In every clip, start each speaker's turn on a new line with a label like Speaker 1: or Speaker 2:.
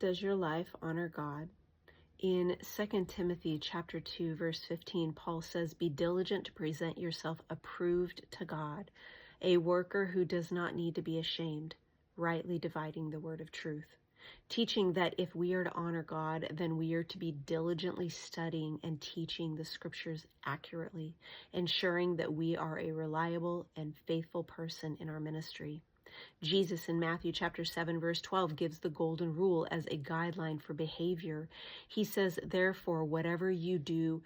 Speaker 1: Does your life honor God? In 2 Timothy chapter 2, verse 15, Paul says, "Be diligent to present yourself approved to God, a worker who does not need to be ashamed, rightly dividing the word of truth." Teaching that if we are to honor God, then we are to be diligently studying and teaching the scriptures accurately, ensuring that we are a reliable and faithful person in our ministry. Jesus in Matthew chapter 7, verse 12 gives the golden rule as a guideline for behavior. He says, "Therefore, whatever you do,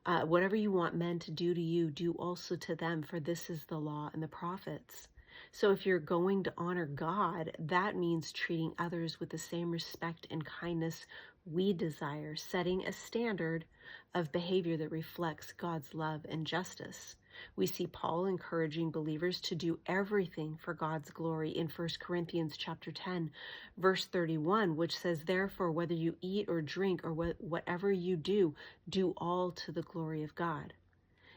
Speaker 1: whatever you want men to do to you, do also to them, for this is the law and the prophets." So if you're going to honor God, that means treating others with the same respect and kindness we desire, setting a standard of behavior that reflects God's love and justice. We see Paul encouraging believers to do everything for God's glory in 1 Corinthians chapter 10, verse 31, which says, "Therefore, whether you eat or drink or whatever you do, do all to the glory of God."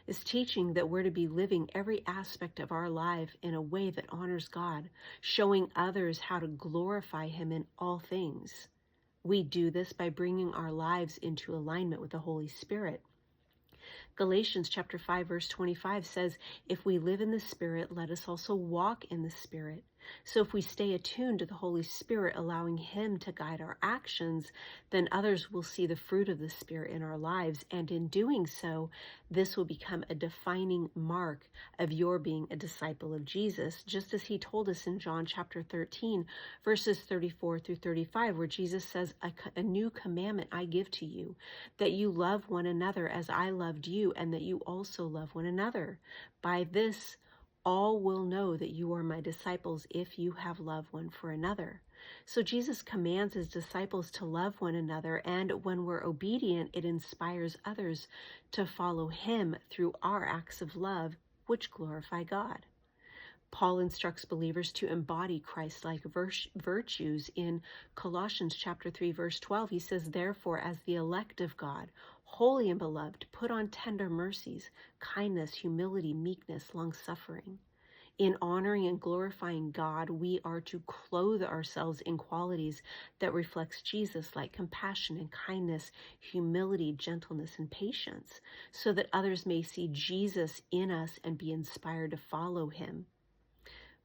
Speaker 1: Is teaching that we're to be living every aspect of our life in a way that honors God, showing others how to glorify Him in all things. We do this by bringing our lives into alignment with the Holy Spirit. Galatians chapter 5, verse 25 says, "If we live in the Spirit, let us also walk in the Spirit." So if we stay attuned to the Holy Spirit, allowing Him to guide our actions, then others will see the fruit of the Spirit in our lives. And in doing so, this will become a defining mark of your being a disciple of Jesus, just as He told us in John chapter 13, verses 34 through 35, where Jesus says, a new commandment I give to you, that you love one another as I loved you, and that you also love one another. By this, all will know that you are my disciples if you have love one for another." So Jesus commands His disciples to love one another, and when we're obedient, it inspires others to follow Him through our acts of love, which glorify God. Paul instructs believers to embody Christ-like virtues in Colossians chapter 3, verse 12. He says, "Therefore, as the elect of God, holy and beloved, put on tender mercies, kindness, humility, meekness, long-suffering." In honoring and glorifying God, we are to clothe ourselves in qualities that reflects Jesus, like compassion and kindness, humility, gentleness, and patience, so that others may see Jesus in us and be inspired to follow Him.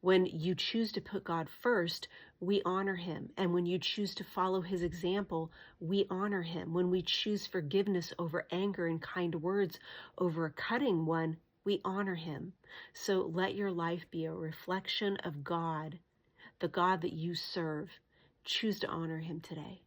Speaker 1: When you choose to put God first, we honor Him. And when you choose to follow His example, we honor Him. When we choose forgiveness over anger and kind words over a cutting one, we honor Him. So let your life be a reflection of God, the God that you serve. Choose to honor Him today.